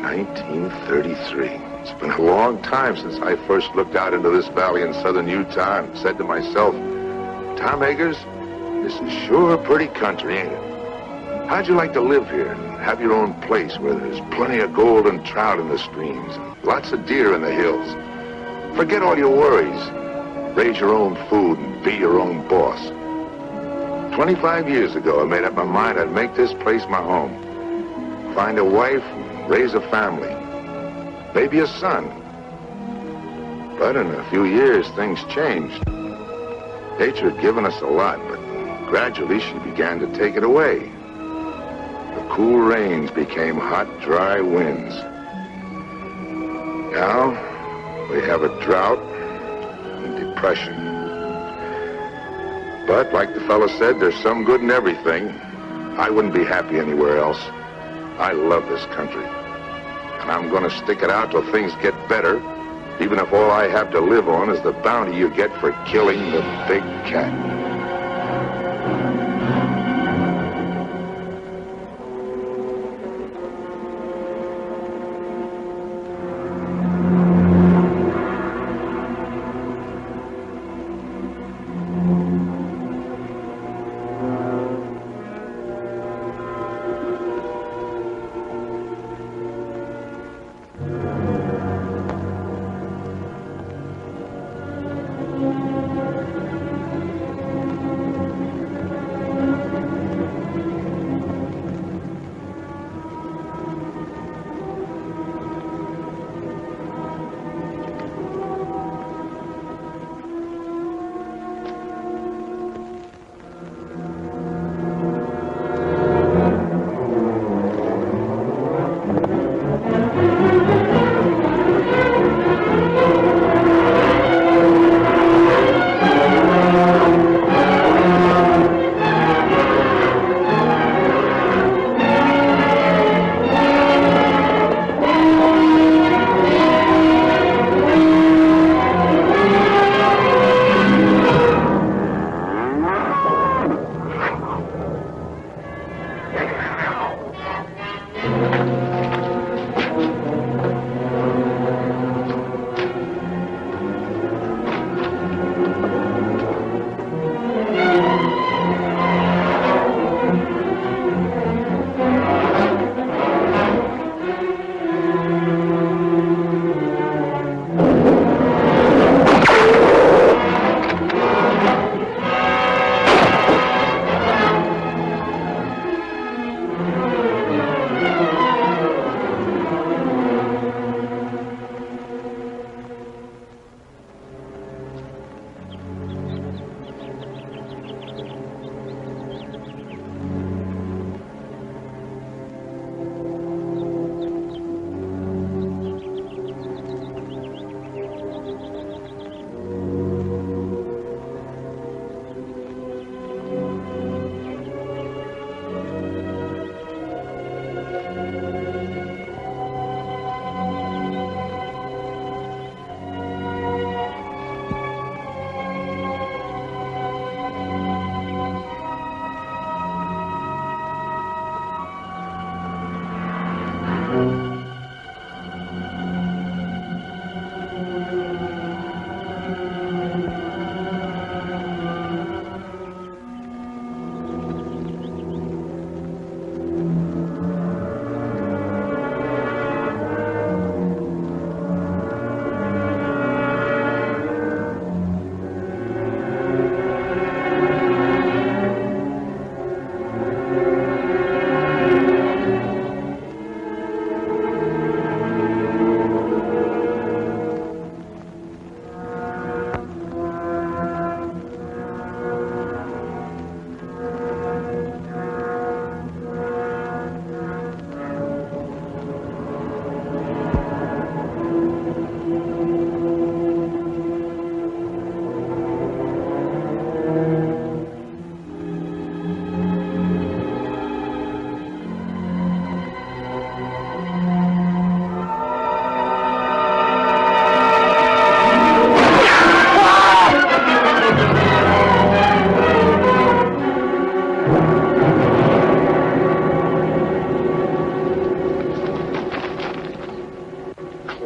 1933. It's been a long time since I first looked out into this valley in southern Utah and said to myself, Tom Eggers, this is sure a pretty country, ain't it? How'd you like to live here and have your own place where there's plenty of gold and trout in the streams and lots of deer in the hills? Forget all your worries. Raise your own food and be your own boss. 25 years ago, I made up my mind I'd make this place my home. Find a wife and raise a family. Maybe a son. But in a few years, things changed. Nature had given us a lot, but gradually she began to take it away. The cool rains became hot, dry winds. Now, we have a drought and depression. But, like the fellow said, there's some good in everything. I wouldn't be happy anywhere else. I love this country. And I'm going to stick it out till things get better, even if all I have to live on is the bounty you get for killing the big cat.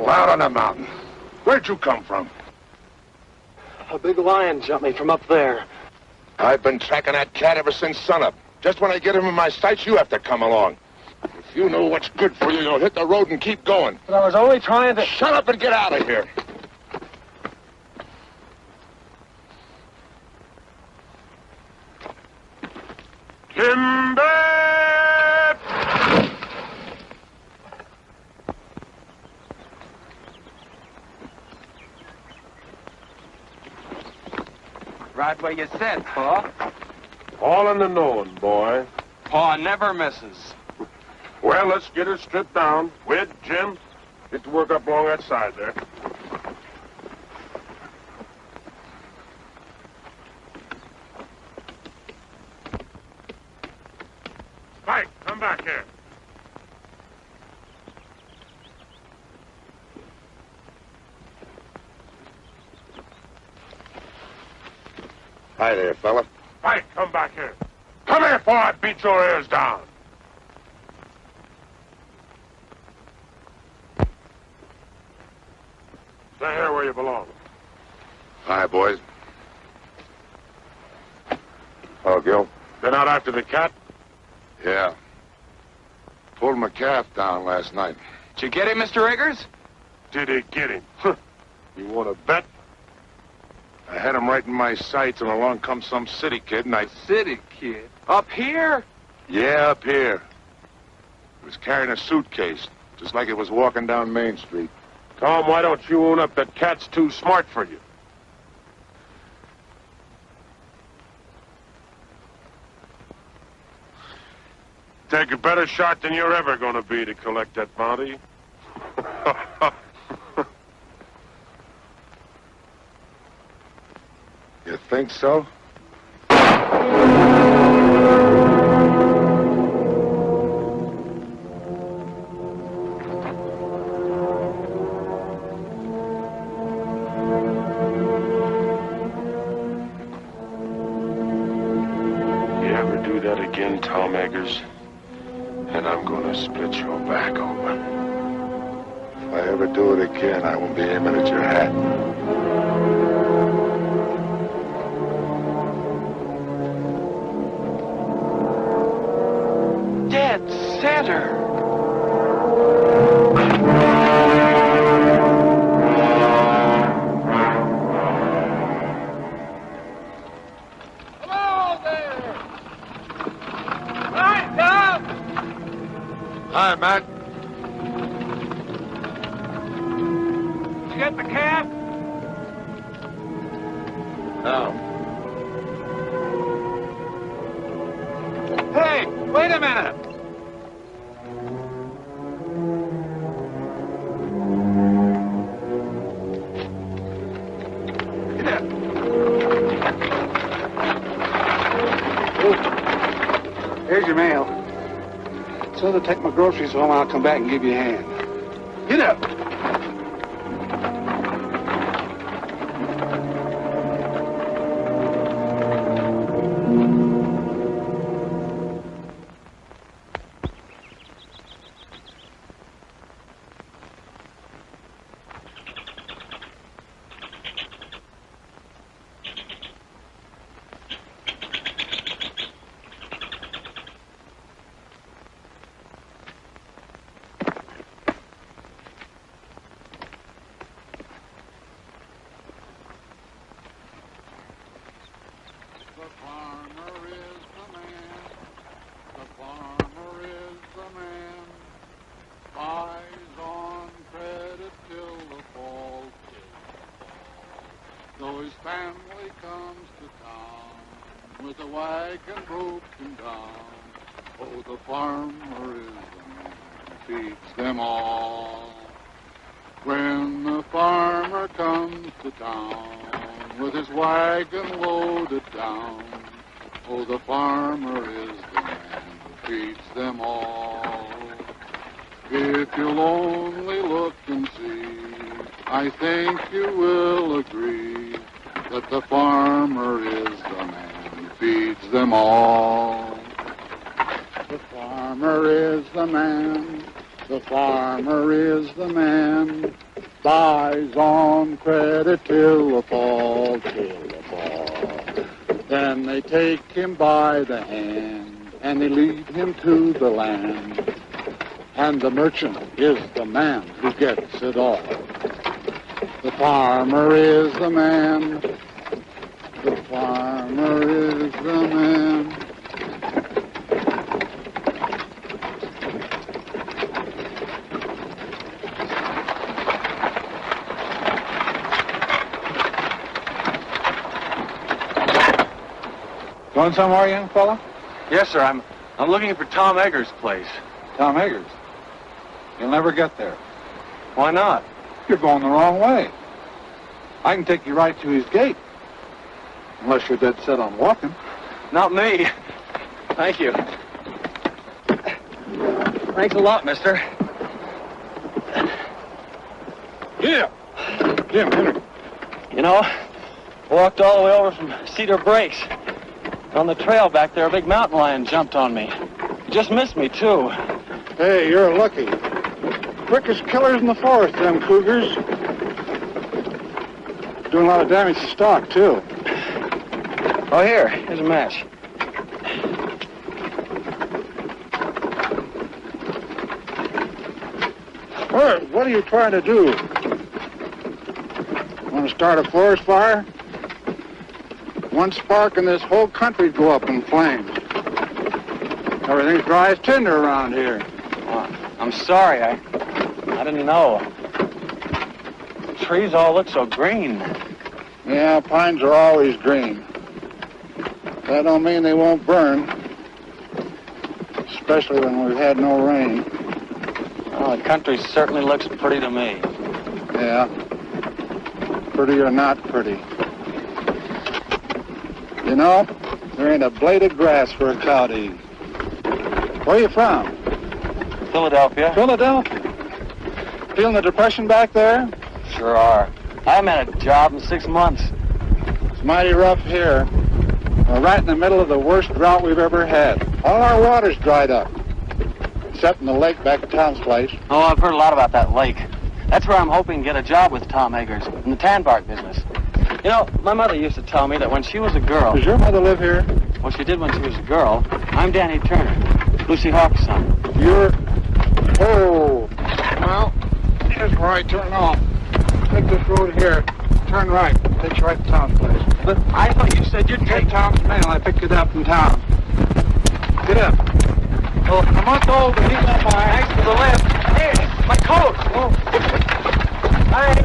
trouble. Out on the mountain. Where'd you come from? A big lion jumped me from up there. I've been tracking that cat ever since sunup. Just when I get him in my sights, you have to come along. If you know what's good for you, you'll hit the road and keep going. But I was only trying to... Shut up and get out of here. Timber! Right where you said, Pa. All in the knowing, boy. Pa never misses. Well, let's get her stripped down. Wid, Jim, get to work up along that side there. Spike, come back here. Hi there, fella. Spike, come back here. Come here before I beat your ears down. Stay here where you belong. Hi, boys. Oh, Gil? Been out after the cat? Yeah. Pulled my calf down last night. Did you get him, Mr. Eggers? Did he get him? You want to bet? I had him right in my sights, and along comes some city kid, and I... City kid? Up here? Yeah, up here. He was carrying a suitcase, just like it was walking down Main Street. Tom, why don't you own up that cat's too smart for you? Take a better shot than you're ever going to be to collect that bounty. You think so? Again, Tom Eggers, and I'm gonna split your back open. If I ever do it again, I won't be aiming at your hat. Dead center. Hi, Matt. Did you get the cab? No. Hey, wait a minute. Here's your mail. So to take my groceries home, I'll come back and give you a hand. Get up. buys on credit till the fall, till the fall. Then they take him by the hand, and they lead him to the land. And the merchant is the man who gets it all. The farmer is the man. The farmer is the man. Going somewhere, young fella? Yes, sir. I'm looking for Tom Eggers' place. Tom Eggers. You'll never get there. Why not? You're going the wrong way. I can take you right to his gate. Unless you're dead set on walking. Not me. Thank you. Thanks a lot, mister. Yeah. Jim, Henry. You know, walked all the way over from Cedar Breaks. On the trail back there, a big mountain lion jumped on me. Just missed me, too. Hey, you're lucky. Quickest killers in the forest, them cougars. Doing a lot of damage to stock, too. Oh, here's a match. What are you trying to do? Want to start a forest fire? One spark and this whole country'd go up in flames. Everything's dry as tinder around here. I'm sorry, I didn't know. The trees all look so green. Yeah, pines are always green. That don't mean they won't burn. Especially when we've had no rain. Oh, the country certainly looks pretty to me. Yeah. Pretty or not pretty. You know, there ain't a blade of grass for a cow to eat. Where are you from? Philadelphia. Philadelphia. Feeling the depression back there? Sure are. I haven't had a job in 6 months. It's mighty rough here. We're right in the middle of the worst drought we've ever had. All our water's dried up. Except in the lake back at Tom's place. Oh, I've heard a lot about that lake. That's where I'm hoping to get a job with Tom Eggers, in the tan bark business. You know, my mother used to tell me that when she was a girl... Does your mother live here? Well, she did when she was a girl. I'm Danny Turner, Lucy Hawk's son. You're... Oh. Well, here's where I turn off. Take this road here. Turn right. Takes you right to Tom's place. But I thought you said you'd Take Tom's mail. I picked it up in town. Get up. Well, a month old and he's on my... Thanks for the lift. Hey, my coat. Oh. Thanks.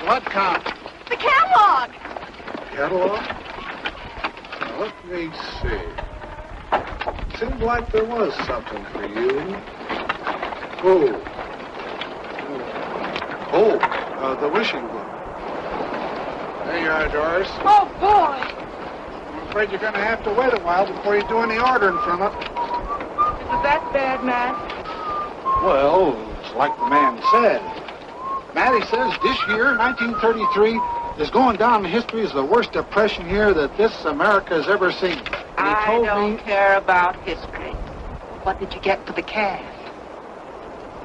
What count? The catalog. Catalog? Now, let me see. Seemed like there was something for you. The wishing book. There you are, Doris. Oh, boy. I'm afraid you're going to have to wait a while before you do any ordering from it. Was that bad, Matt? Well, it's like the man said. Matty says this year, 1933, is going down in history as the worst depression year that this America has ever seen. And he told don't me... care about history. What did you get for the calf?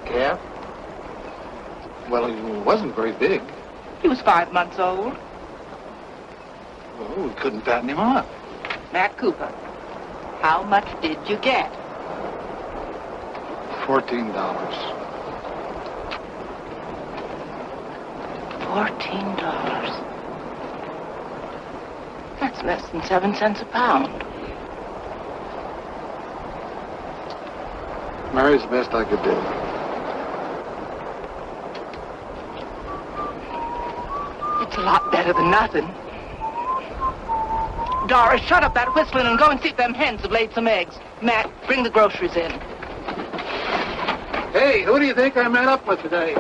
Calf? Well, he wasn't very big. He was 5 months old. Well, we couldn't fatten him up. Matt Cooper, how much did you get? $14. $14. That's less than 7 cents a pound. Mary's the best I could do. It's a lot better than nothing. Doris, shut up that whistling and go and see if them hens have laid some eggs. Matt, bring the groceries in. Hey, who do you think I met up with today?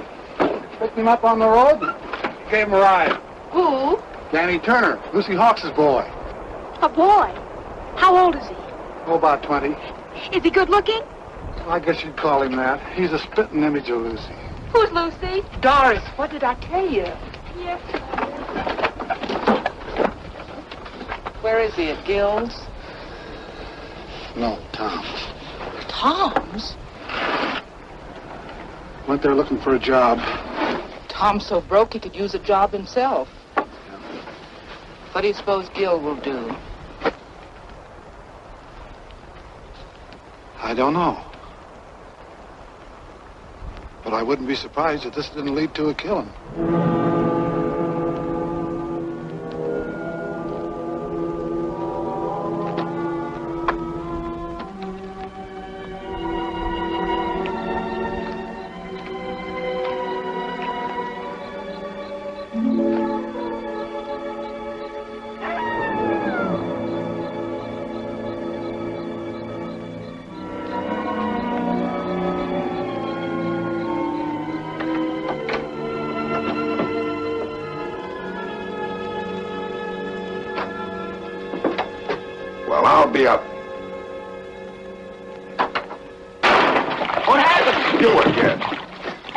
Picked him up on the road and gave him a ride. Who? Danny Turner, Lucy Hawks' boy. A boy? How old is he? Oh, about 20. Is he good looking? I guess you'd call him that. He's a spitting image of Lucy. Who's Lucy? Doris, what did I tell you? Yes. Where is he, at Gill's? No, Tom's. Tom's? Went there looking for a job. Tom's so broke he could use a job himself. What do you suppose Gill will do? I don't know. But I wouldn't be surprised if this didn't lead to a killing. Well, I'll be up. What happened? You again.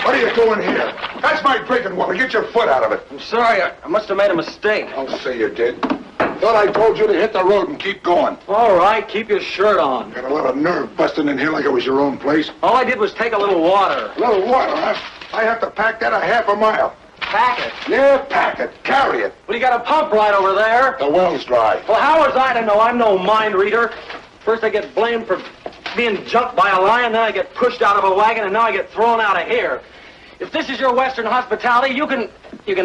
What are you doing here? That's my drinking water. Get your foot out of it. I'm sorry, I must have made a mistake. Don't say you did. Thought I told you to hit the road and keep going. All right, keep your shirt on. Got a lot of nerve busting in here like it was your own place. All I did was take a little water. A little water, huh? I have to pack that a half a mile. Pack it. Yeah, pack it. Carry it. Well, you got a pump right over there. The well's dry. Well, how was I to know? I'm no mind reader. First I get blamed for being jumped by a lion, then I get pushed out of a wagon, and now I get thrown out of here. If this is your Western hospitality, you can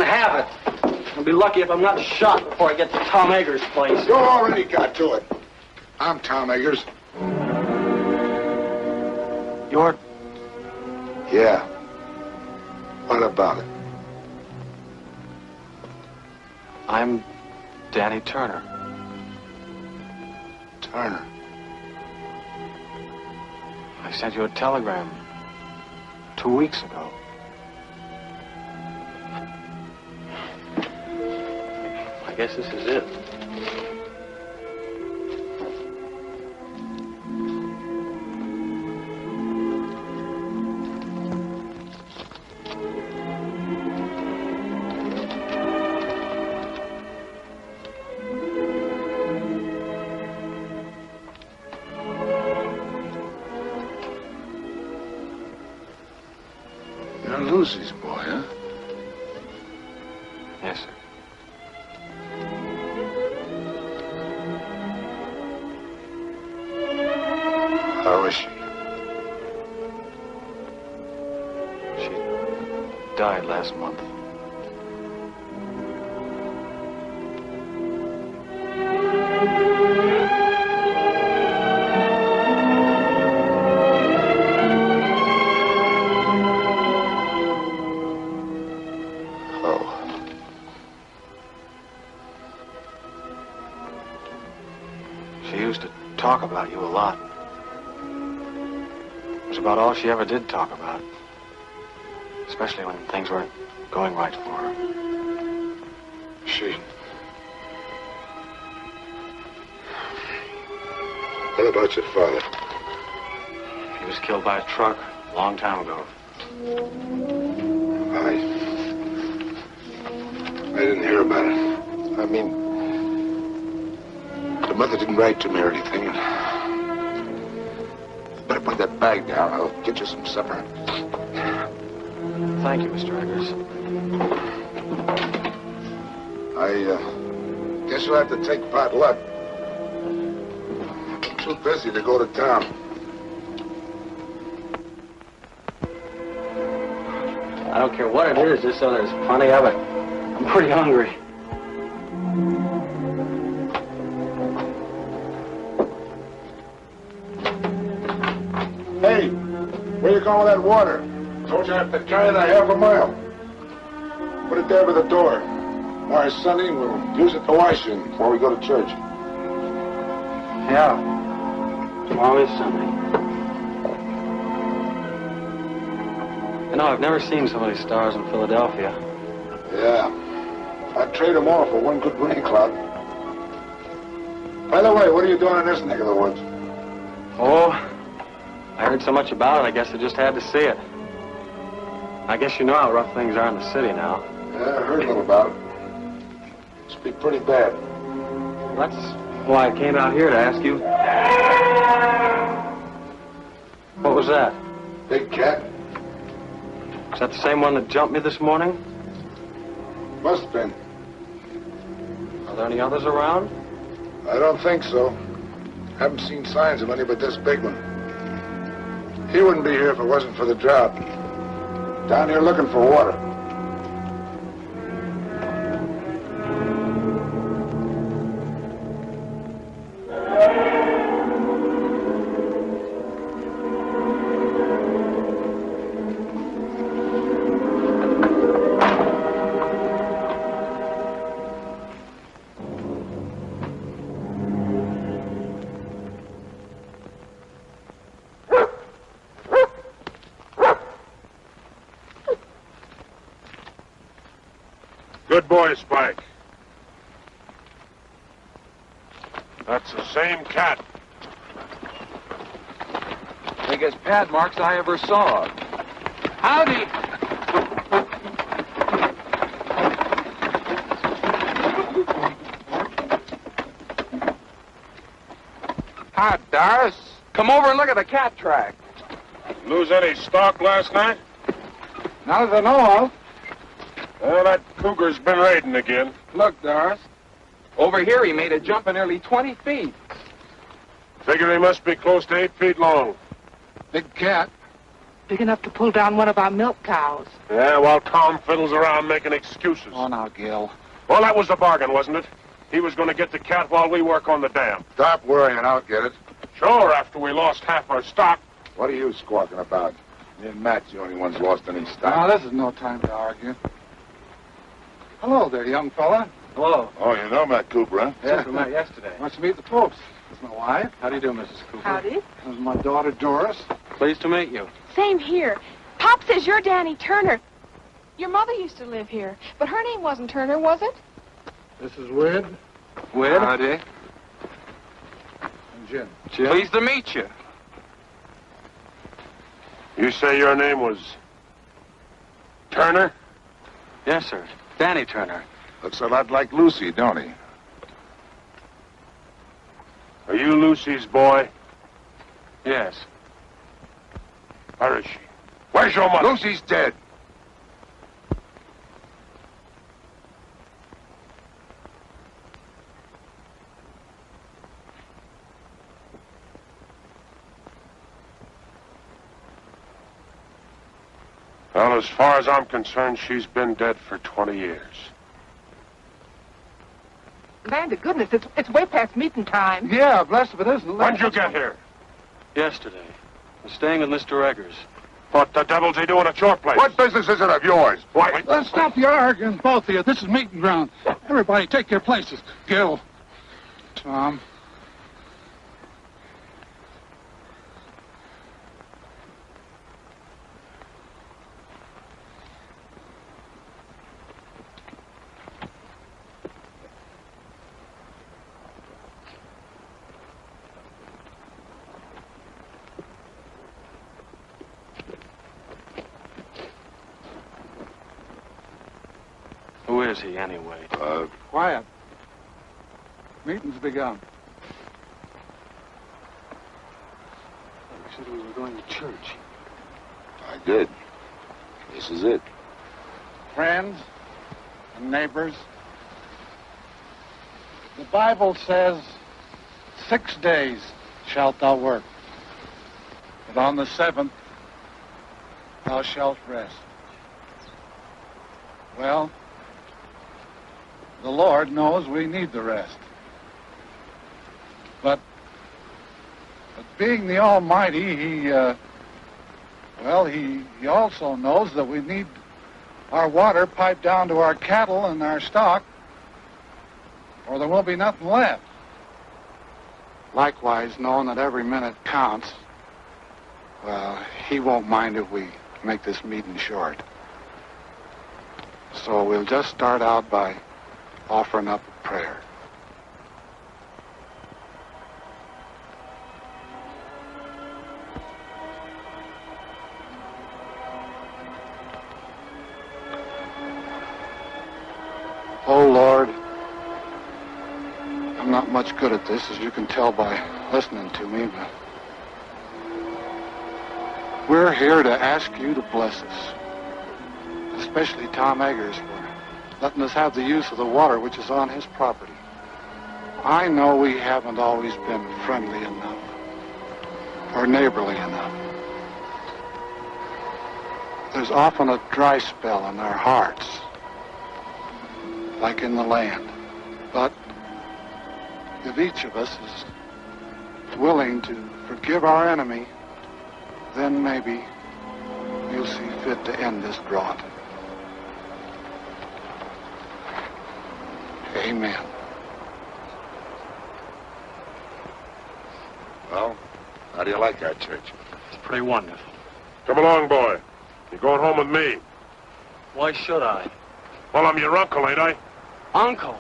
have it. I'll be lucky if I'm not shot before I get to Tom Eggers' place. You already got to it. I'm Tom Eggers. You're... Yeah. What about it? I'm Danny Turner. Turner. I sent you a telegram 2 weeks ago. I guess this is it. You're Lucy's boy, huh? Yes, sir. How is she? She died last month. Oh. She used to talk about you a lot. It was about all she ever did talk about. Especially when things weren't going right for her. She... What about your father? He was killed by a truck a long time ago. I didn't hear about it. I mean, the mother didn't write to me or anything. Better put that bag down. I'll get you some supper. Thank you, Mr. Eggers. I guess you'll have to take pot luck. I'm too busy to go to town. I don't care what it is, just so there's plenty of it. I'm pretty hungry. Hey, where you going with that water? Told you I have to carry that half a mile. Put it there by the door. Why, Sonny, we'll use it to wash in before we go to church. Yeah. Tomorrow is Sunday. You know, I've never seen so many stars in Philadelphia. Yeah. I'd trade them all for one good rain cloud. By the way, what are you doing in this neck of the woods? Oh, I heard so much about it, I guess I just had to see it. I guess you know how rough things are in the city now. Yeah, I heard a little about it. Must be pretty bad. That's why I came out here to ask you. What was that? Big cat? Is that the same one that jumped me this morning? Must have been. Are there any others around? I don't think so. Haven't seen signs of any but this big one. He wouldn't be here if it wasn't for the drought. Down here looking for water. Good boy, Spike. That's the same cat. Biggest pad marks I ever saw. Howdy! Hi, Doris. Come over and look at the cat track. Lose any stock last night? Not as I know of. Well, that cougar's been raiding again. Look, Doris. Over here, he made a jump of nearly 20 feet. Figure he must be close to 8 feet long. Big cat. Big enough to pull down one of our milk cows. Yeah, while Tom fiddles around making excuses. Oh, now, Gil. Well, that was the bargain, wasn't it? He was going to get the cat while we work on the dam. Stop worrying, I'll get it. Sure, after we lost half our stock. What are you squawking about? Me and Matt's the only ones lost any Now, stock. this is no time to argue. Hello there, young fella. Hello. Oh, you know Matt Cooper, huh? Yeah, we met yesterday. Wants to meet the folks. This is my wife. How do you do, Mrs. Cooper? Howdy. This is my daughter, Doris. Pleased to meet you. Same here. Pop says you're Danny Turner. Your mother used to live here, but her name wasn't Turner, was it? This is Wid. Wid? Howdy. And Jim. Jim? Pleased to meet you. You say your name was Turner? Yes, sir. Danny Turner. Looks a lot like Lucy, don't he? Are you Lucy's boy? Yes. Where is she? Where's your mother? Lucy's dead. Well, as far as I'm concerned, she's been dead for 20 years. Man, to goodness, it's way past meeting time. Yeah, blessed if it isn't. When'd you get here? Yesterday. I'm staying with Mr. Eggers. What the devil's he doing at your place? What business is it of yours? Why? Let's stop the arguing, both of you. This is meeting ground. Everybody take your places. Gil. Tom. Who is he, anyway? Quiet. Meeting's begun. You said we were going to church. I did. This is it. Friends and neighbors, the Bible says, 6 days shalt thou work, but on the 7th thou shalt rest. Well, the Lord knows we need the rest. But being the Almighty, He also knows that we need our water piped down to our cattle and our stock or there won't be nothing left. Likewise, knowing that every minute counts, well, he won't mind if we make this meeting short. So we'll just start out by offering up a prayer. Oh, Lord, I'm not much good at this, as you can tell by listening to me, but we're here to ask you to bless us, especially Tom Eggers for letting us have the use of the water which is on his property. I know we haven't always been friendly enough or neighborly enough. There's often a dry spell in our hearts, like in the land. But if each of us is willing to forgive our enemy, then maybe you'll see fit to end this drought. Amen. Well, how do you like our church? It's pretty wonderful. Come along, boy. You're going home with me. Why should I? Well, I'm your uncle, ain't I? Uncle?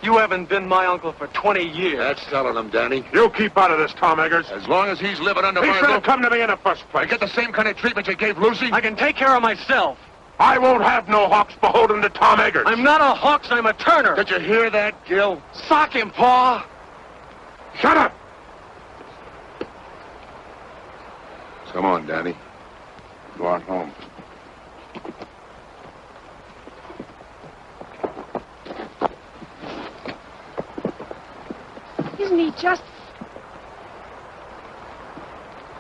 You haven't been my uncle for 20 years. That's telling him, Danny. You keep out of this, Tom Eggers. As long as he's living under He my should have roof, come to me in the first I place. get the same kind of treatment you gave Lucy. I can take care of myself. I won't have no hawks beholden to Tom Eggers. I'm not a Hawks, I'm a Turner. Did you hear that, Gil? Sock him, Pa. Shut up! Come on, Danny. Go on home. Isn't he just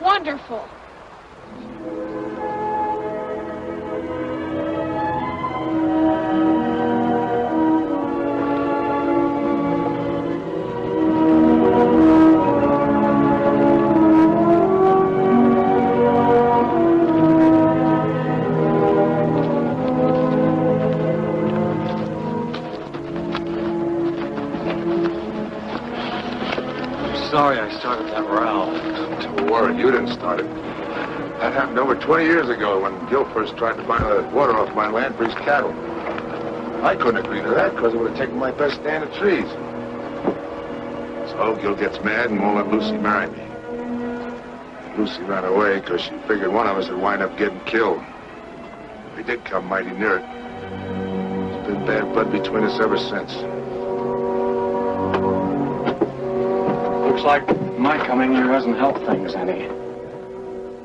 wonderful? Sorry I started that row. Don't worry, you didn't start it. That happened over 20 years ago when Gil first tried to buy the water off my land for his cattle. I couldn't agree to that because it would have taken my best stand of trees. So Gil gets mad and won't let Lucy marry me. And Lucy ran away because she figured one of us would wind up getting killed. We did come mighty near it. There's been bad blood between us ever since. Looks like my coming here hasn't helped things any.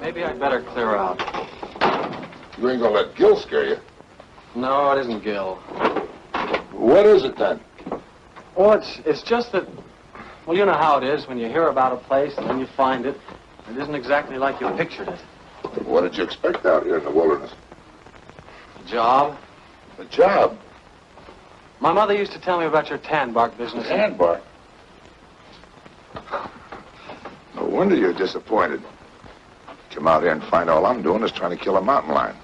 Maybe I'd better clear out. You ain't gonna let Gil scare you. No, it isn't Gil. What is it then? Well, it's just that, well, you know how it is when you hear about a place and then you find it. It isn't exactly like you pictured it. What did you expect out here in the wilderness? A job? A job? My mother used to tell me about your tan bark business. Tan bark? No wonder you're disappointed. Come out here and find all I'm doing is trying to kill a mountain lion.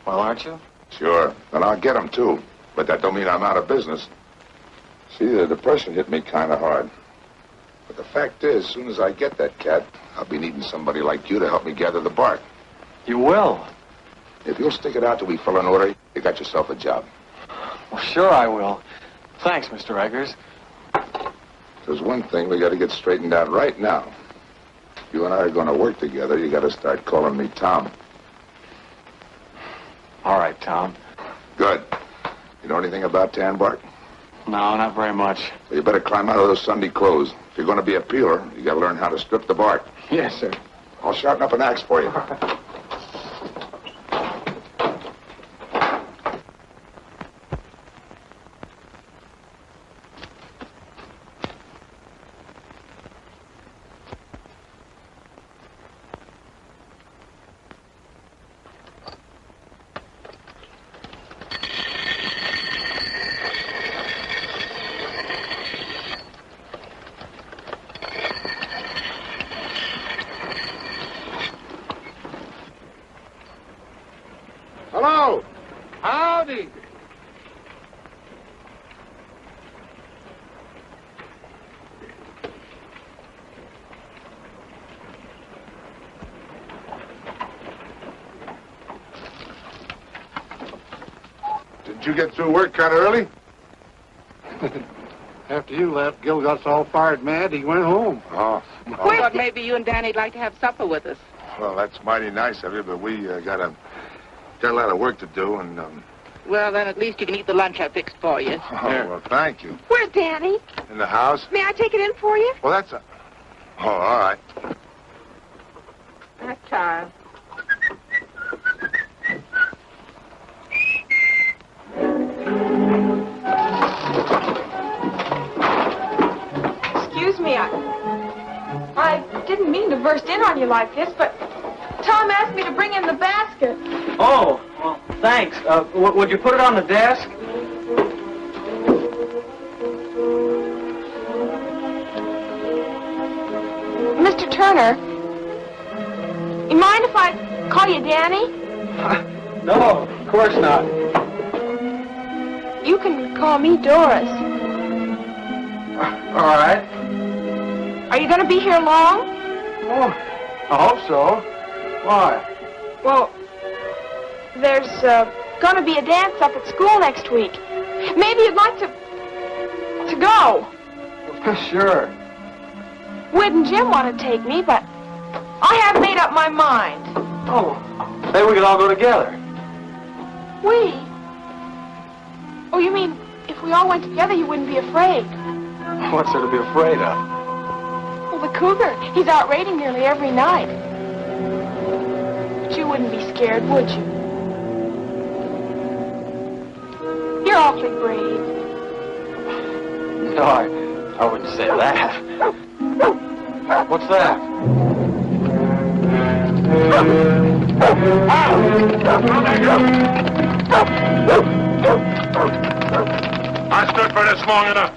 Well, aren't you? Sure, and I'll get him too. But that don't mean I'm out of business. See, the depression hit me kind of hard. But the fact is, as soon as I get that cat, I'll be needing somebody like you to help me gather the bark. You will? If you'll stick it out till we fill an order, you got yourself a job. Well, sure I will. Thanks, Mr. Eggers. There's one thing we got to get straightened out right now. If you and I are going to work together, you got to start calling me Tom. All right, Tom. Good. You know anything about tan bark? No, not very much. Well, you better climb out of those Sunday clothes. If you're going to be a peeler, you got to learn how to strip the bark. Yes, sir. I'll sharpen up an axe for you. Hello. Howdy. Did you get through work kind of early? After you left, Gil got all fired mad. He went home. Oh. I thought maybe you and Danny'd like to have supper with us. Well, that's mighty nice of you, but we got a lot of work to do, and Well, then at least you can eat the lunch I fixed for you. Oh, well, thank you. Where's Danny? In the house? May I take it in for you? Well, that's a... Oh, all right. That child. Excuse me, I didn't mean to burst in on you like this, but Tom asked me to bring in the basket. Oh, well, thanks. Would you put it on the desk? Mr. Turner, you mind if I call you Danny? No, of course not. You can call me Doris. All right. Are you going to be here long? Oh, I hope so. Why? Well, there's going to be a dance up at school next week. Maybe you'd like to go. Sure. Wid and Jim want to take me, but I haven't made up my mind. Oh, maybe we could all go together. We? Oh, you mean if we all went together, you wouldn't be afraid? What's there to be afraid of? Well, the cougar, he's out raiding nearly every night. But you wouldn't be scared, would you? You're awfully brave. No, I wouldn't say that. What's that? I stood for this long enough.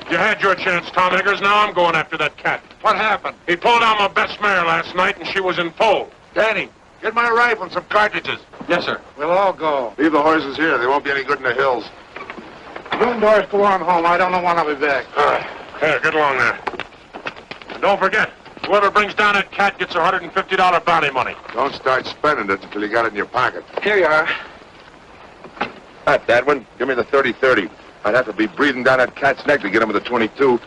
You had your chance, Tom Eggers. Now I'm going after that cat. What happened? He pulled down my best mare last night, and she was in foal. Danny, get my rifle and some cartridges. Yes, sir. We'll all go. Leave the horses here. They won't be any good in the hills. You and Doris go on home. I don't know when I'll be back. All right. Here, get along there. And don't forget, whoever brings down that cat gets $150 bounty money. Don't start spending it until you got it in your pocket. Here you are. Not that one. Give me the 30-30. I'd have to be breathing down that cat's neck to get him with the 22.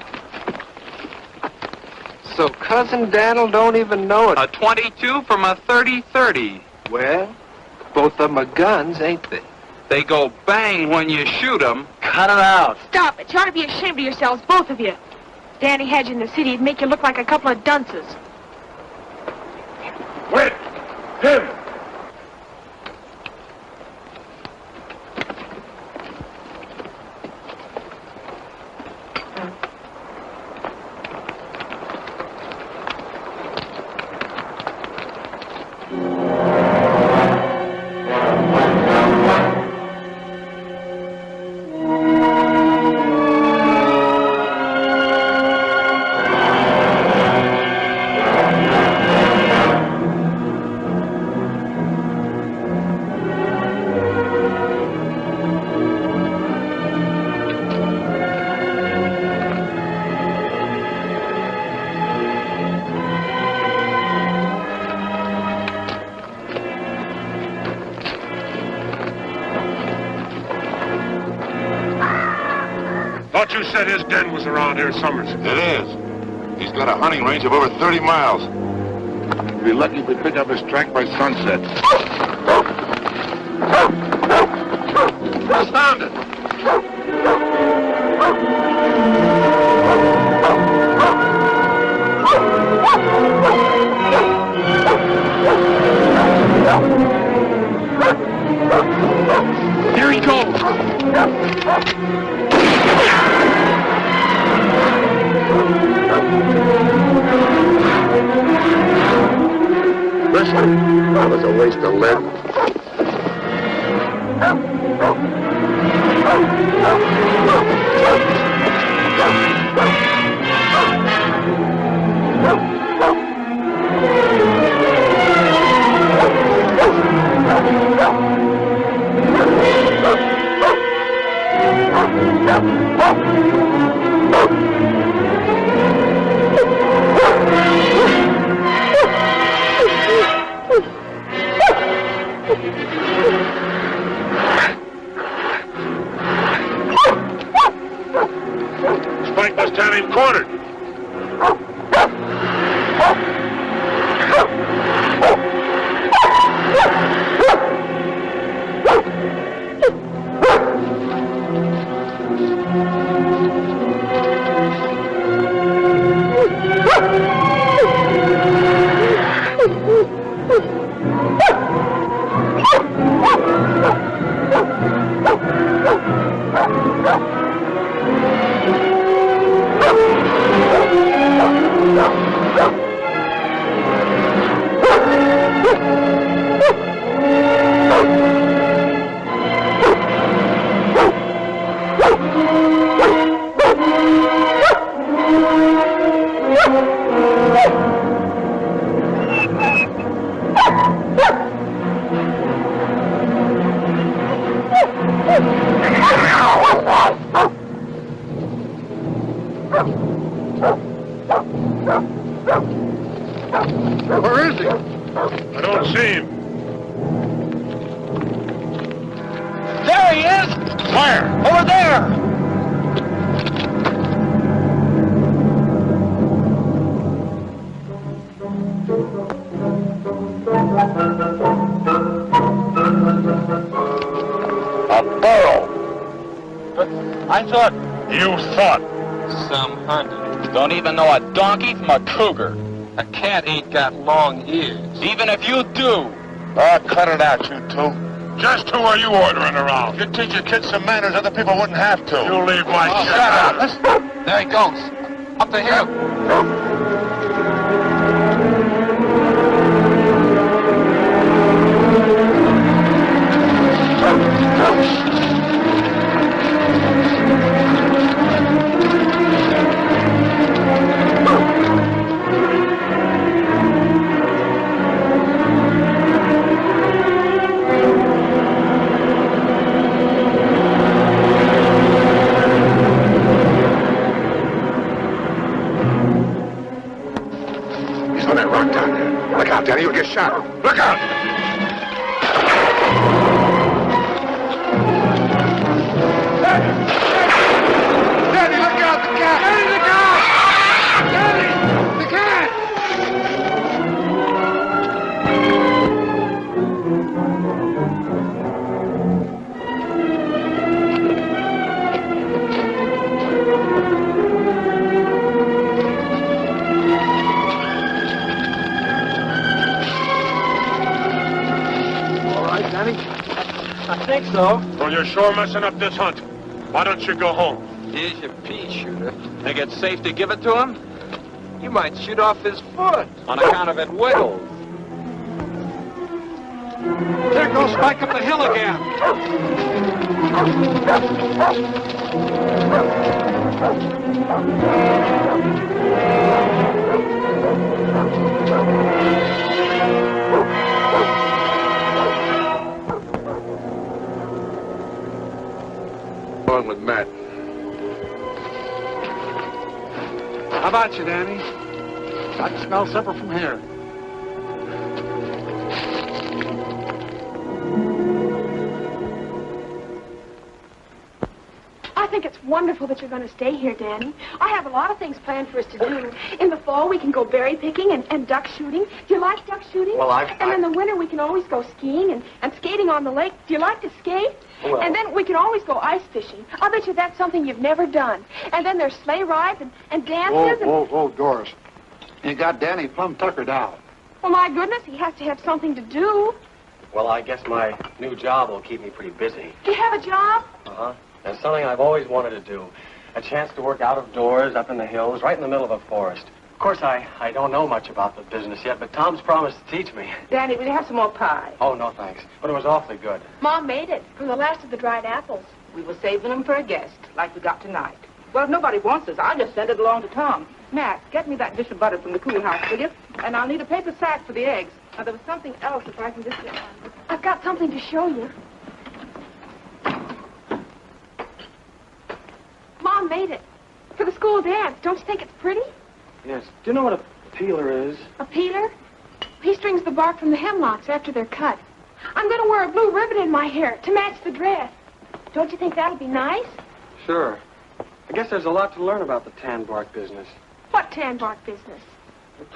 So Cousin Daniel don't even know it. A 22 from a 30-30. Well, both of them are guns, ain't they? They go bang when you shoot them. Cut it out. Stop it. You ought to be ashamed of yourselves, both of you. Danny had you in the city. It'd make you look like a couple of dunces. Wait! Him! Thought you said his den was around here, Summers. It is. He's got a hunting range of over 30 miles. We'll be lucky if we pick up his track by sunset. Found it! Here he goes. Listen, that was a waste of lead. cornered. Where is he? I don't see him. There he is! Where? Over there! A burro. I thought... You thought. Some hunter. Don't even know a donkey from a cougar. A cat ain't got long ears. Even if you do. Oh, cut it out, you two. Just who are you ordering around? You teach your kids some manners other people wouldn't have to. You leave my shit Shut out. up. Listen. There he goes. Up the hill. He's on that rock down there. Look out, Danny, you'll get shot. Look out! Danny, look out! The cat! Danny, the cat! Danny! The cat! All right, Danny. I think so. Well, you're sure messing up this hunt. Why don't you go home? Here's your pea shooter. Think it's safe to give it to him? You might shoot off his foot. On account of it wiggles. There goes Spike up the hill again. Along with Matt. How about you, Danny? I can smell supper from here. I think it's wonderful that you're going to stay here, Danny. I have a lot of things planned for us to do. In the fall, we can go berry picking and duck shooting. Do you like duck shooting? Well, And in the winter, we can always go skiing and skating on the lake. Do you like to skate? Well- And then we can always go ice fishing. I'll bet you that's something you've never done. And then there's sleigh rides and dances. Whoa, Doris. You got Danny plumb tuckered out. Well, my goodness, he has to have something to do. Well, I guess my new job will keep me pretty busy. Do you have a job? Uh-huh. That's something I've always wanted to do. A chance to work out of doors, up in the hills, right in the middle of a forest. Of course, I don't know much about the business yet, but Tom's promised to teach me. Danny, will you have some more pie? Oh, no, thanks. But it was awfully good. Mom made it from the last of the dried apples. We were saving them for a guest, like we got tonight. Well, if nobody wants us, I'll just send it along to Tom. Matt, get me that dish of butter from the cool house, will you? And I'll need a paper sack for the eggs. Now, there was something else if I can just get one. I've got something to show you. Mom made it for the school dance. Don't you think it's pretty? Yes. Do you know what a peeler is? A peeler? He strings the bark from the hemlocks after they're cut. I'm going to wear a blue ribbon in my hair to match the dress. Don't you think that'll be nice? Sure. I guess there's a lot to learn about the tan bark business. What tan bark business?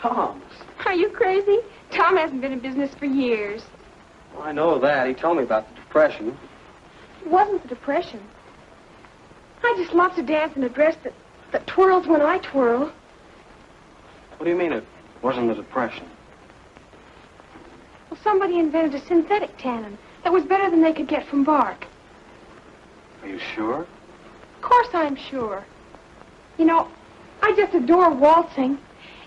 Tom's. Are you crazy? Tom hasn't been in business for years. Well, I know that. He told me about the Depression. It wasn't the Depression. I just love to dance in a dress that twirls when I twirl. What do you mean it wasn't the Depression? Well, somebody invented a synthetic tannin that was better than they could get from bark. Are you sure? Of course I'm sure. You know, I just adore waltzing.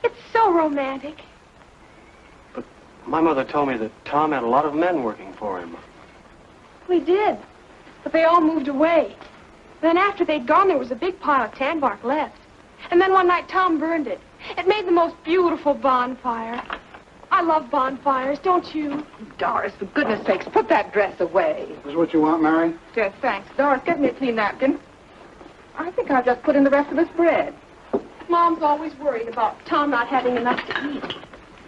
It's so romantic. But my mother told me that Tom had a lot of men working for him. We did, but they all moved away. Then after they'd gone, there was a big pile of tan bark left. And then one night, Tom burned it. It made the most beautiful bonfire. I love bonfires, don't you? Doris, for goodness sakes, put that dress away. Is this what you want, Mary? Yes, thanks. Doris, get me a clean napkin. I think I'll just put in the rest of this bread. Mom's always worried about Tom not having enough to eat.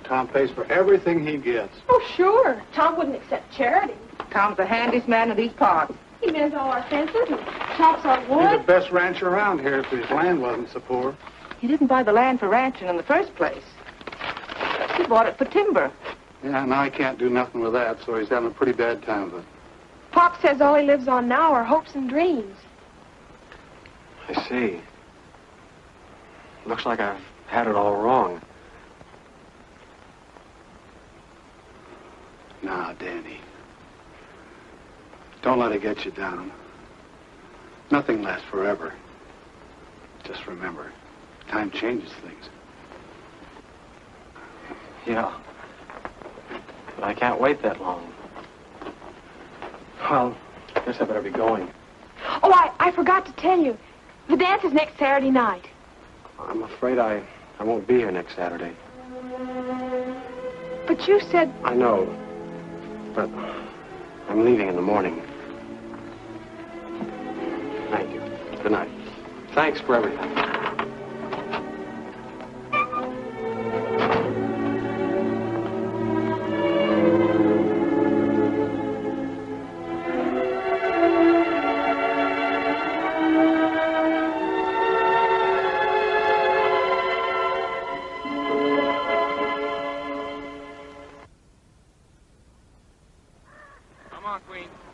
Tom pays for everything he gets. Oh, sure. Tom wouldn't accept charity. Tom's the handiest man in these parts. He mends all our fences and chops our He's wood. the best rancher around here if his land wasn't so poor. He didn't buy the land for ranching in the first place. He bought it for timber. Yeah, now he can't do nothing with that, so he's having a pretty bad time with it. Pop says all he lives on now are hopes and dreams. I see. Looks like I've had it all wrong. Now, Danny, don't let it get you down. Nothing lasts forever. Just remember, time changes things. Yeah. But I can't wait that long. Well, I guess I better be going. Oh, I forgot to tell you. The dance is next Saturday night. I'm afraid I won't be here next Saturday. But you said... I know. But I'm leaving in the morning. Thank you. Good night. Thanks for everything.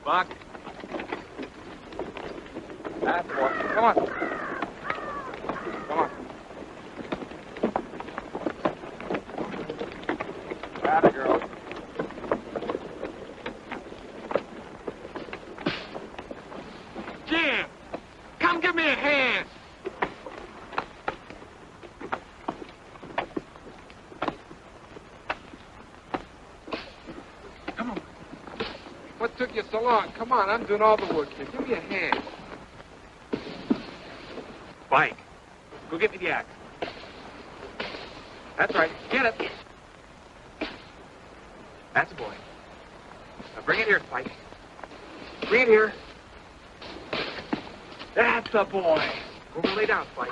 Buck. That's the boy. Come on. Come on. Atta girl. Jim, come give me a hand. Come on. What took you so long? Come on, I'm doing all the work here. Give me a hand. Spike, go get me the axe. That's right. Get it. That's a boy. Now bring it here, Spike. Bring it here. That's a boy. Go over, lay down, Spike.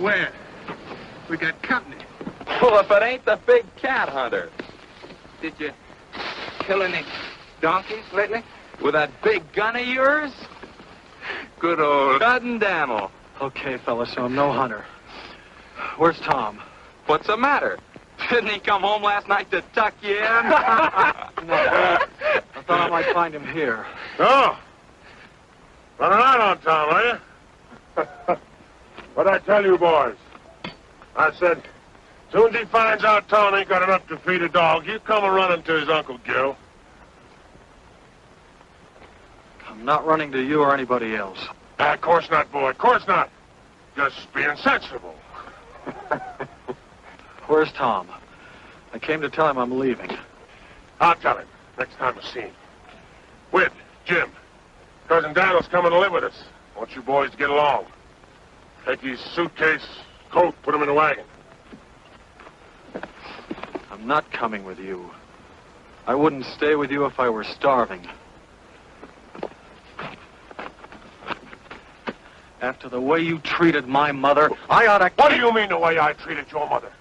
Where? We got company. Well, if it ain't the big cat hunter. Did you kill any donkeys lately? With that big gun of yours? Good old Cousin Daniel. Okay, fella, so I'm no hunter. Where's Tom? What's the matter? Didn't he come home last night to tuck you in? No. I thought I might find him here. Oh. Running out on Tom, are you? What'd I tell you, boys? I said, soon as he finds out Tom ain't got enough to feed a dog, he'll come a-running to his Uncle Gil. I'm not running to you or anybody else. Of course not, boy. Of course not. Just being sensible. Where's Tom? I came to tell him I'm leaving. I'll tell him next time I see him. Whit, Jim, Cousin Daniel's coming to live with us. I want you boys to get along. Take his suitcase, coat, put him in the wagon. I'm not coming with you. I wouldn't stay with you if I were starving. After the way you treated my mother, I ought to... What do you mean the way I treated your mother?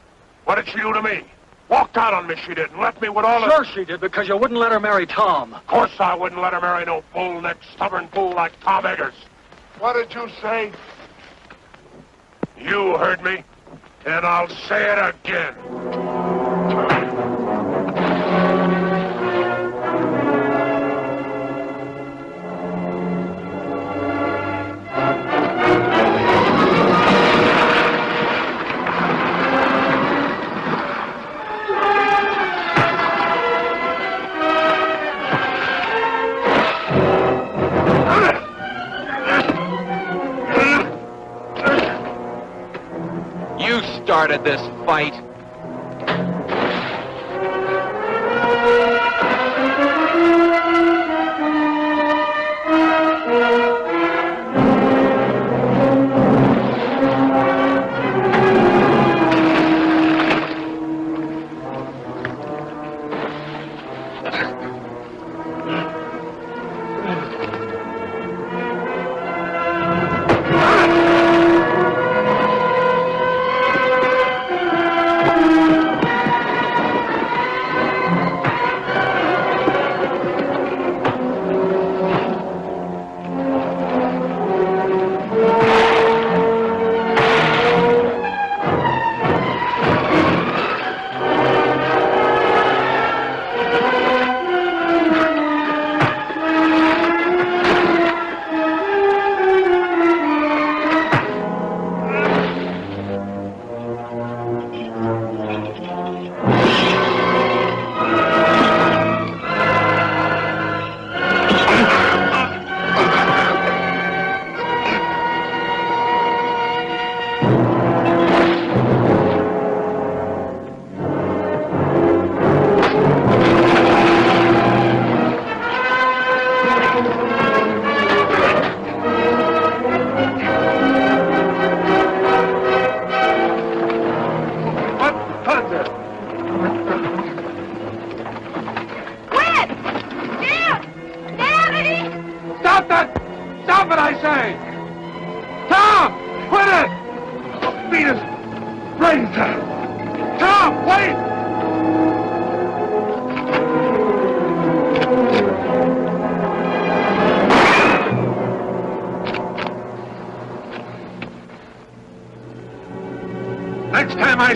What did she do to me? Walked out on me, she did, and left me with all the... Sure she did, because you wouldn't let her marry Tom. Of course I wouldn't let her marry no bull-necked, stubborn fool like Tom Eggers. What did you say? You heard me, and I'll say it again. Started this fight.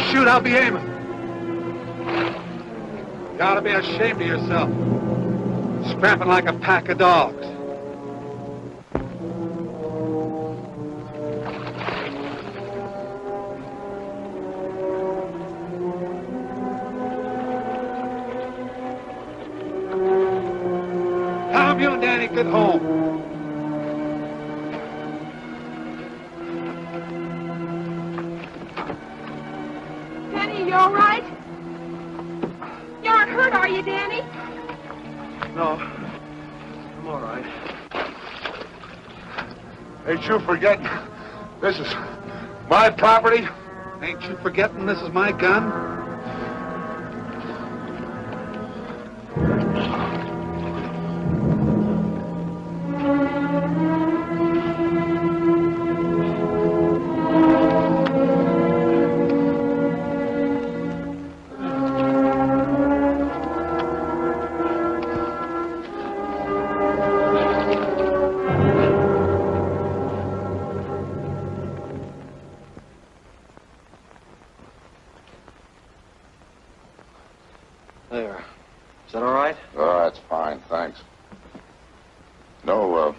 Shoot, I'll be aiming. You ought to be ashamed of yourself. Scrapping like a pack of dogs. Tom, you and Danny, get home. You all right? You aren't hurt, are you, Danny? No, I'm all right. Ain't you forgetting this is my property? Ain't you forgetting this is my gun? There. Is that all right? Oh, that's fine, thanks. No,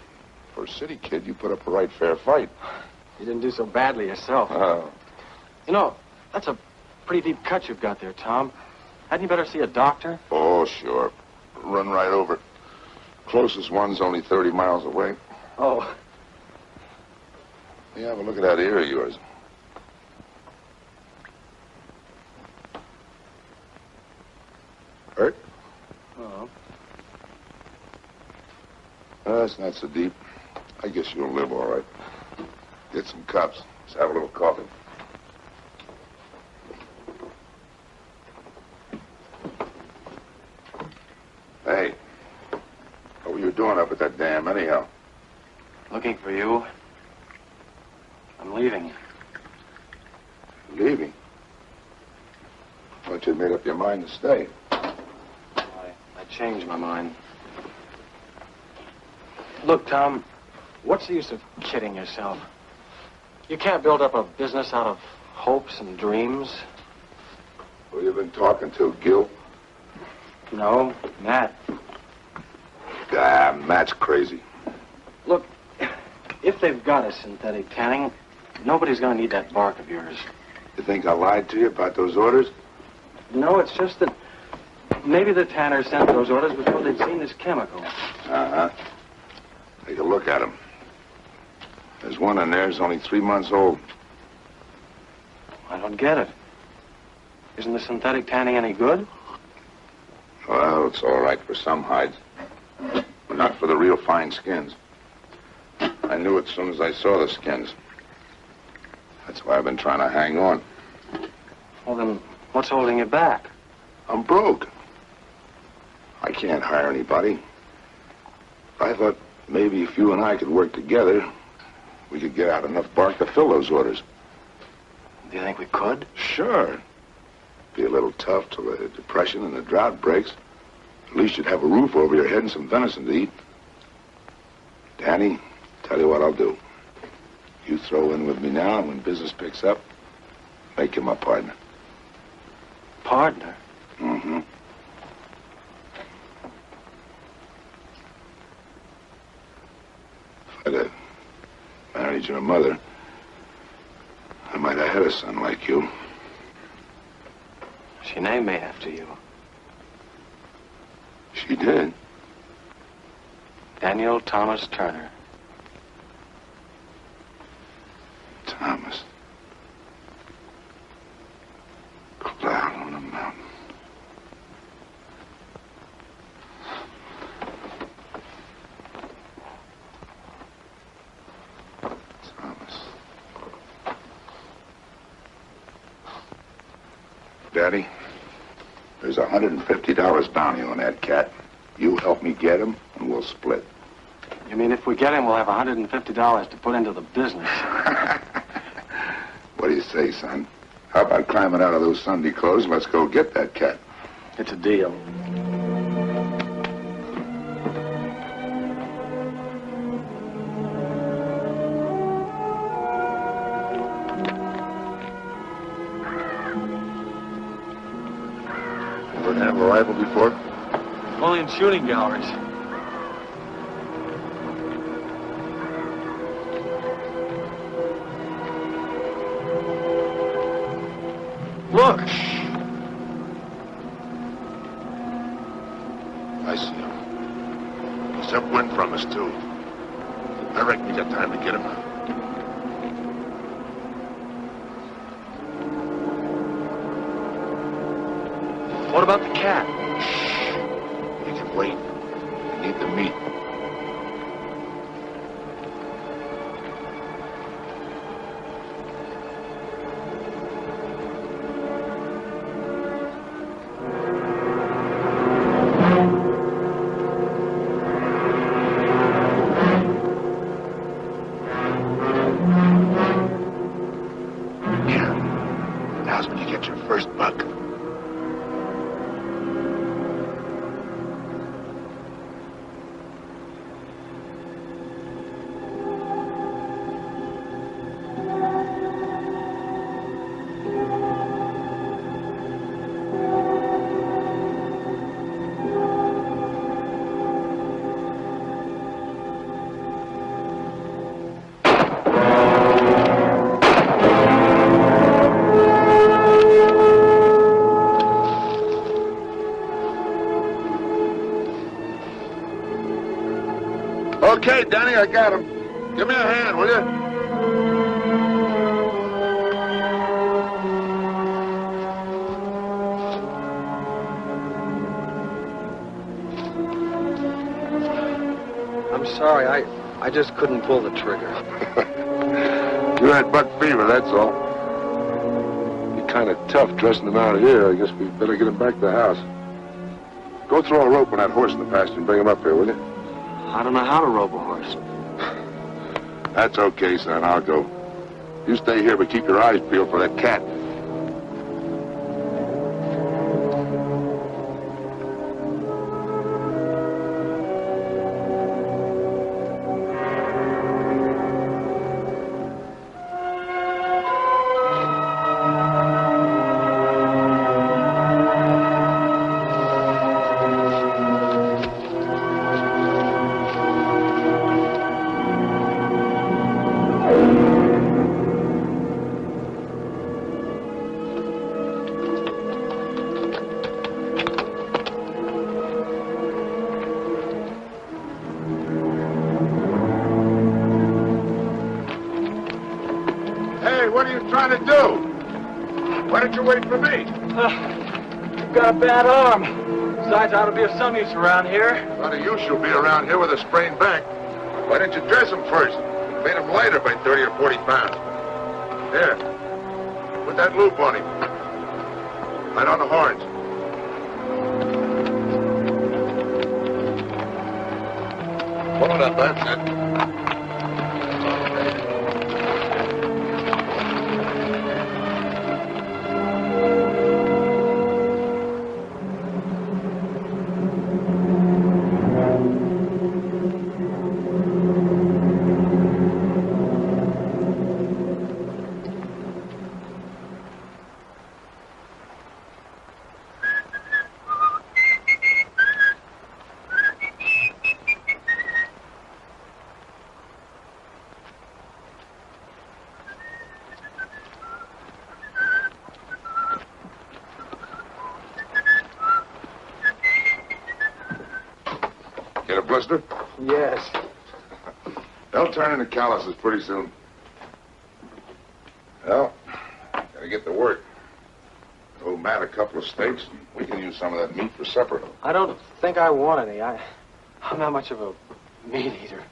for a city kid, you put up a right fair fight. You didn't do so badly yourself. You know, that's a pretty deep cut you've got there, Tom. Hadn't you better see a doctor? Oh, sure. Run right over it. Closest one's only 30 miles away. Oh. Yeah, have a look at that ear of yours. Hurt? Oh. That's not so deep. I guess you'll live all right. Get some cups. Let's have a little coffee. Hey, what were you doing up at that dam anyhow? Looking for you. I'm leaving. Leaving? I thought you'd made up your mind to stay. I changed my mind. Look, Tom, what's the use of kidding yourself? You can't build up a business out of hopes and dreams. Who you been talking to, Gil? No, Matt. Ah, Matt's crazy. Look, if they've got a synthetic tanning, nobody's going to need that bark of yours. You think I lied to you about those orders? No, it's just that maybe the tanners sent those orders before they'd seen this chemical. Uh-huh. Take a look at them. There's one in there who's only 3 months old. I don't get it. Isn't the synthetic tanning any good? Well, it's all right for some hides, but not for the real fine skins. I knew it as soon as I saw the skins. That's why I've been trying to hang on. Well, then, what's holding you back? I'm broke. I can't hire anybody. I thought maybe if you and I could work together, we could get out enough bark to fill those orders. Do you think we could? Sure. Be a little tough till the depression and the drought breaks. At least you'd have a roof over your head and some venison to eat. Danny, tell you what I'll do. You throw in with me now, and when business picks up, make you my partner. Partner? Mm-hmm. If I'd have married your mother, I might have had a son like you. She named me after you. She did. Daniel Thomas Turner. Thomas. Cloud on the mountain. Thomas. Daddy, there's $150 bounty on that cat. You help me get him, and we'll split. You mean if we get him, we'll have $150 to put into the business? What do you say, son? How about climbing out of those Sunday clothes and let's go get that cat? It's a deal. Ever have a rifle before? Only in shooting galleries. Look! I see him. He's upwind from us, too. I reckon we got time to get him. What about the cat? He can wait. We need the meat. Yeah. Now's when you get your first buck. Okay, Danny, I got him. Give me a hand, will you? I'm sorry, I just couldn't pull the trigger. You had buck fever, that's all. You're kind of tough dressing him out here. I guess we better get him back to the house. Go throw a rope on that horse in the pasture and bring him up here, will you? I don't know how to rope a horse. That's okay, son. I'll go. You stay here, but keep your eyes peeled for that cat. What are you trying to do? Why don't you wait for me? You've got a bad arm. Besides, I ought to be of some use around here. A lot of use you'll be around here with a sprained back. Why didn't you dress him first? Made him lighter by 30 or 40 pounds. Here. Put that loop on him. Right on the horns. Pull it up, that's it. Get a blister? Yes. They'll turn into calluses pretty soon. Well, gotta get to work. Old Matt a couple of steaks. We can use some of that meat for supper. I don't think I want any. I'm not much of a meat eater.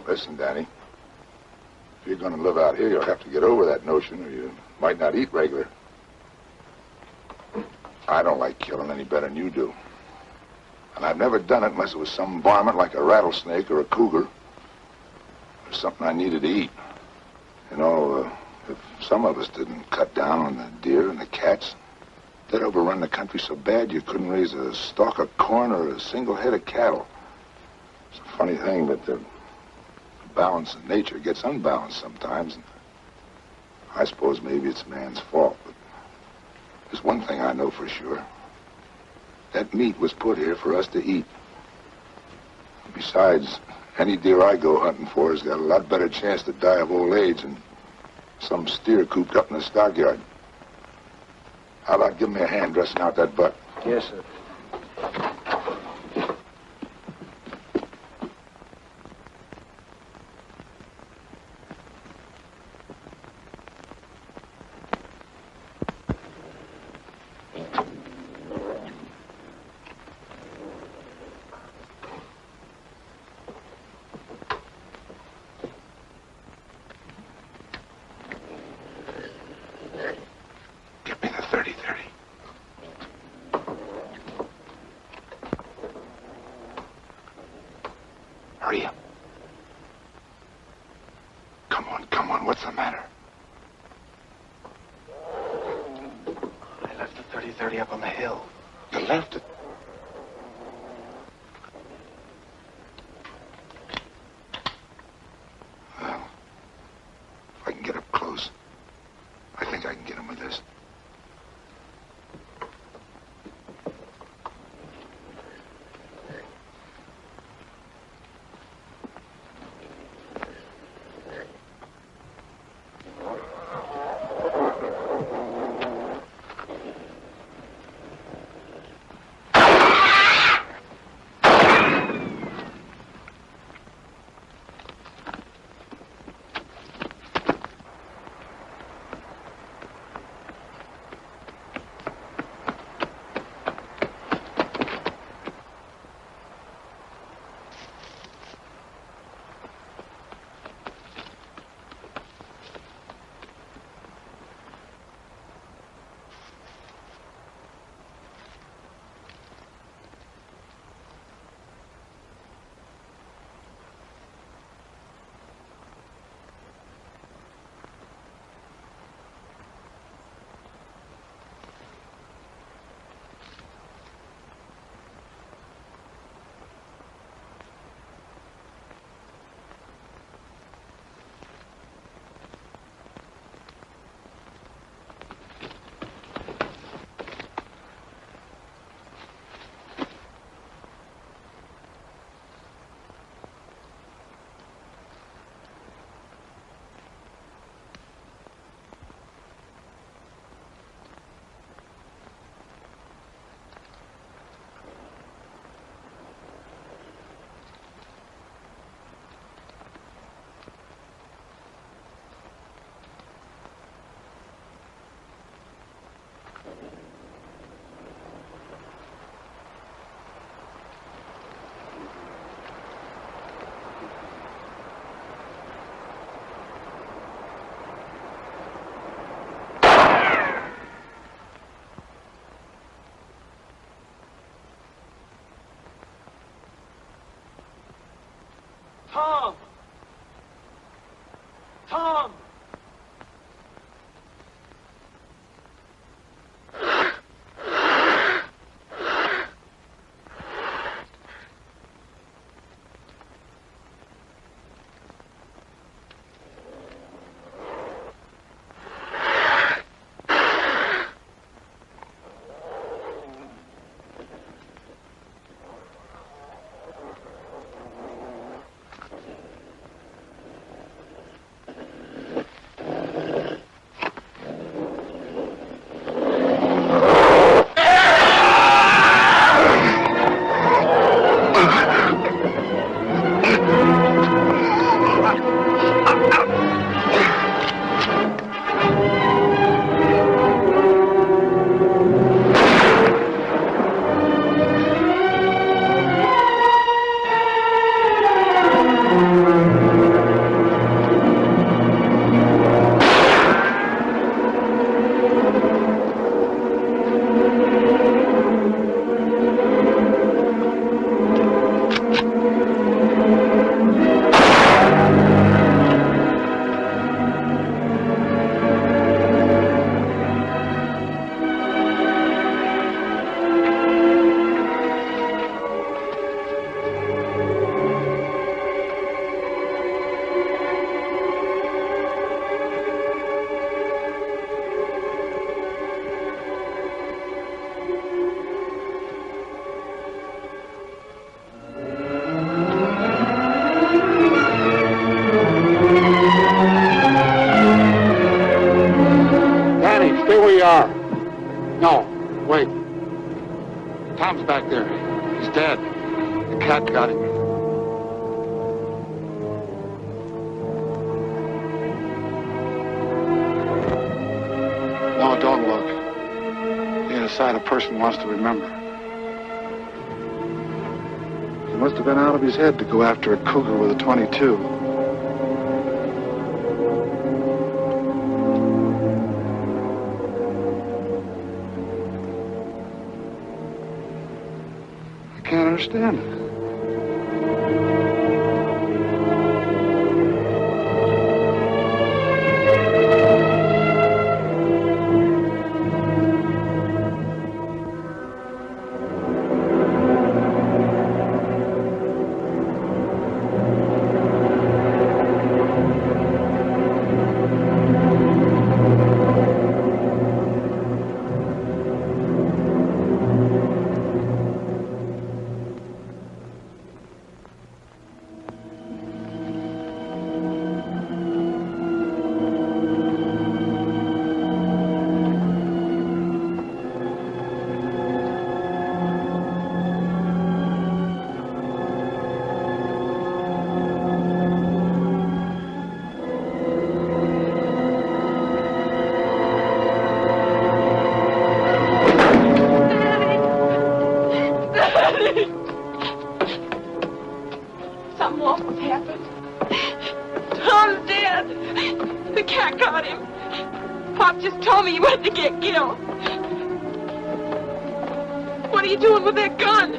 Listen, Danny. If you're gonna live out here, you'll have to get over that notion, or you might not eat regular. I don't like killing any better than you do. And I've never done it unless it was some varmint like a rattlesnake or a cougar. Or something I needed to eat. You know, if some of us didn't cut down on the deer and the cats, they'd overrun the country so bad you couldn't raise a stalk of corn or a single head of cattle. It's a funny thing, but the balance of nature gets unbalanced sometimes. And I suppose maybe it's man's fault, but there's one thing I know for sure. That meat was put here for us to eat. Besides, any deer I go hunting for has got a lot better chance to die of old age than some steer cooped up in the stockyard. How about giving me a hand dressing out that butt? Yes, sir. Hurry up. Come on, what's the matter? I left the 30-30 up on the hill. You left it? Well, if I can get up close, I think I can get him with this. Tom! Tom! No, wait. Tom's back there. He's dead. The cat got him. No, don't look. He ain't a sight a person wants to remember. He must have been out of his head to go after a cougar with a .22. I can't understand it. Something awful's happened. Tom's dead. The cat got him. Pop just told me he went to get killed. What are you doing with that gun?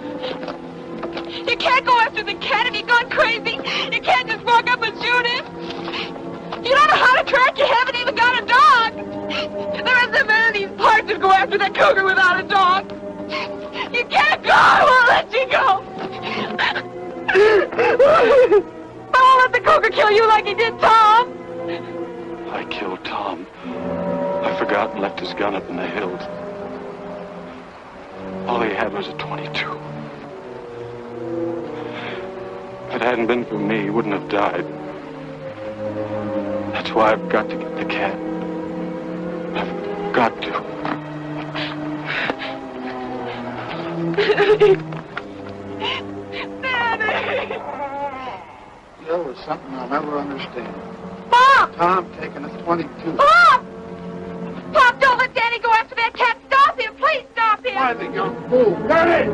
You can't go after the cat. Have you gone crazy? You can't just walk up and shoot him. You don't know how to track. You haven't even got a dog. There isn't many of these parts that go after that cougar without a dog. You can't go. I won't let you go. I won't let the cougar kill you like he did Tom. I killed Tom. I forgot and left his gun up in the hills. All he had was a .22. If it hadn't been for me, he wouldn't have died. That's why I've got to get the cat. I've got to. Daddy! There was something I'll never understand. Pop! Tom taking a .22. Pop! Pop, don't let Danny go after that cat. Stop him. Please stop him. Why, the young fool? Danny!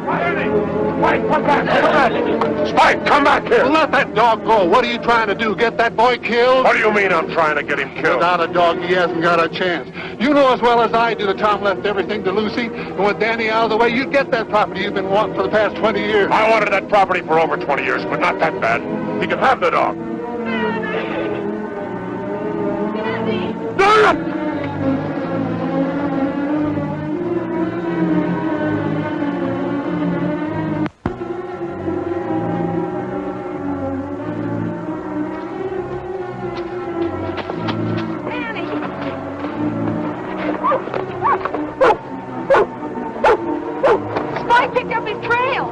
Danny! Spike, come back! Come back! Spike, come back here! Well, let that dog go. What are you trying to do, get that boy killed? What do you mean I'm trying to get him killed? Without a dog, he hasn't got a chance. You know as well as I do that Tom left everything to Lucy, and with Danny out of the way, you'd get that property you've been wanting for the past 20 years. I wanted that property for over 20 years, but not that bad. He can have the dog. Spike picked up his trail.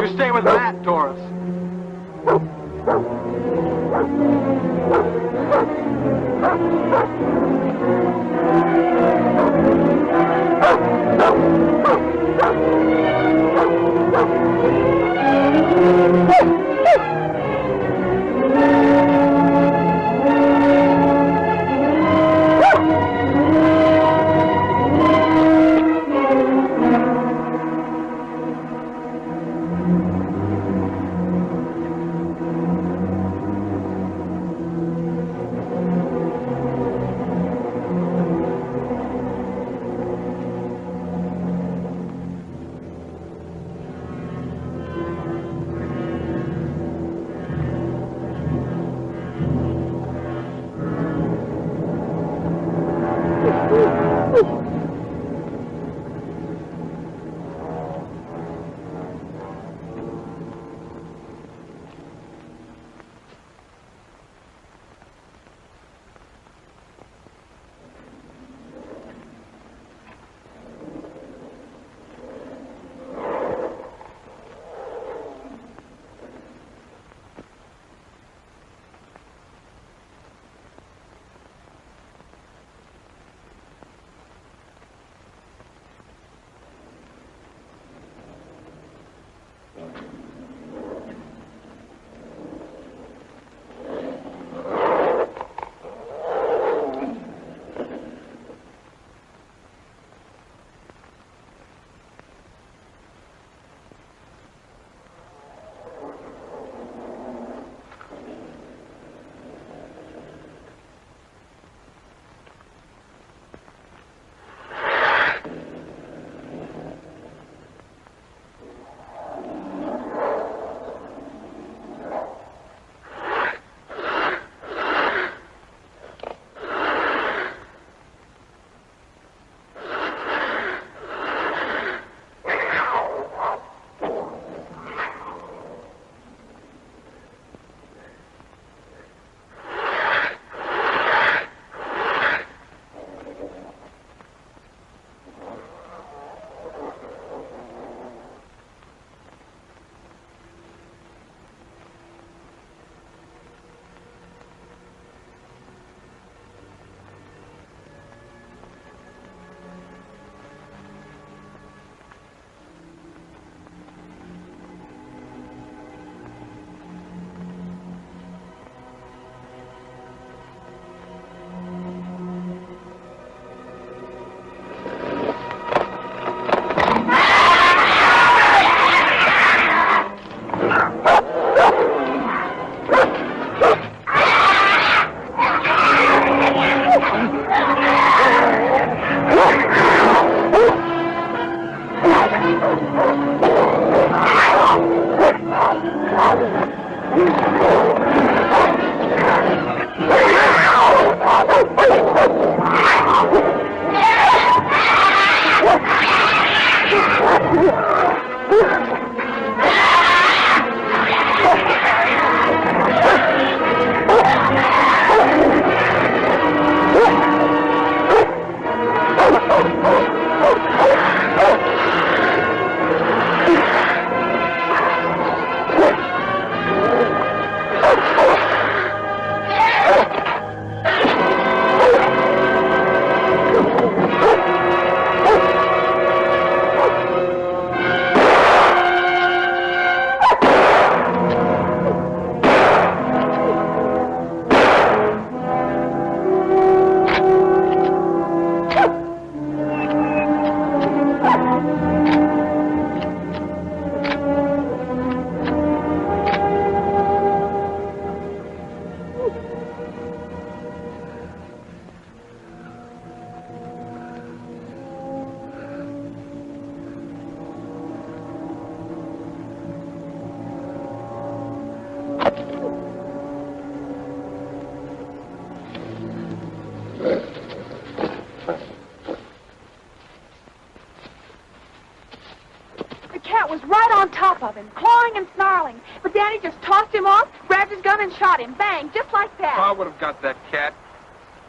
You stay with Matt, Doris. Was right on top of him, clawing and snarling. But Daddy just tossed him off, grabbed his gun, and shot him. Bang, just like that. I would have got that cat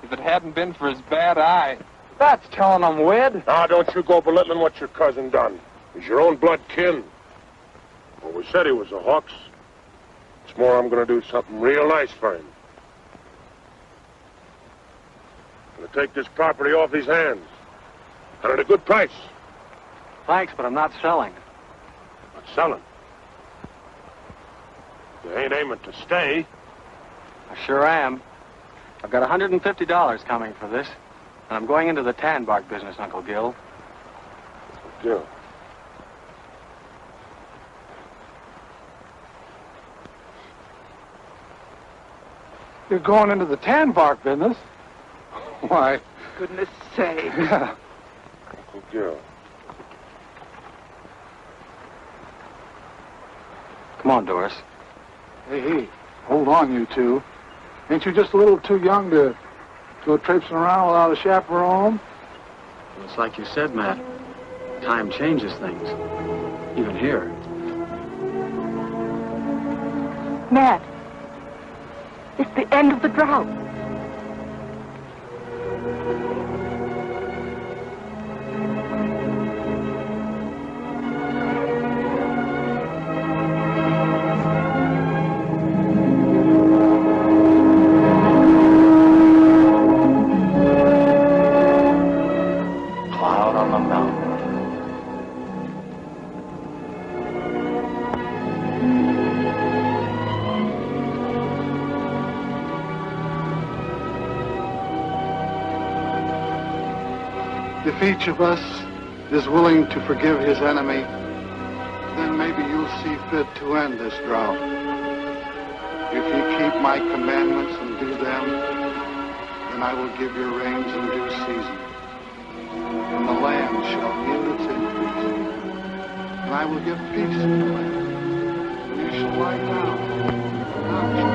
if it hadn't been for his bad eye. That's telling him, Wed. Now, don't you go belittling what your cousin done. He's your own blood kin. Well, we said he was a Hawks. It's more, I'm going to do something real nice for him. I'm going to take this property off his hands. And at a good price. Thanks, but I'm not selling. Not selling. You ain't aiming to stay. I sure am. I've got $150 coming for this, and I'm going into the tan bark business, Uncle Gil. Gil. You're going into the tan bark business? Why? Goodness sake. Yeah. Uncle Gil. Come on, Doris. Hey, hold on, you two. Ain't you just a little too young to go traipsing around without a chaperone? Well, it's like you said, Matt. Time changes things. Even here. Matt, it's the end of the drought. If each of us is willing to forgive his enemy, then maybe you'll see fit to end this drought. If you keep my commandments and do them, then I will give you rains in due season, and the land shall yield its increase, and I will give peace in the land, and you shall lie down.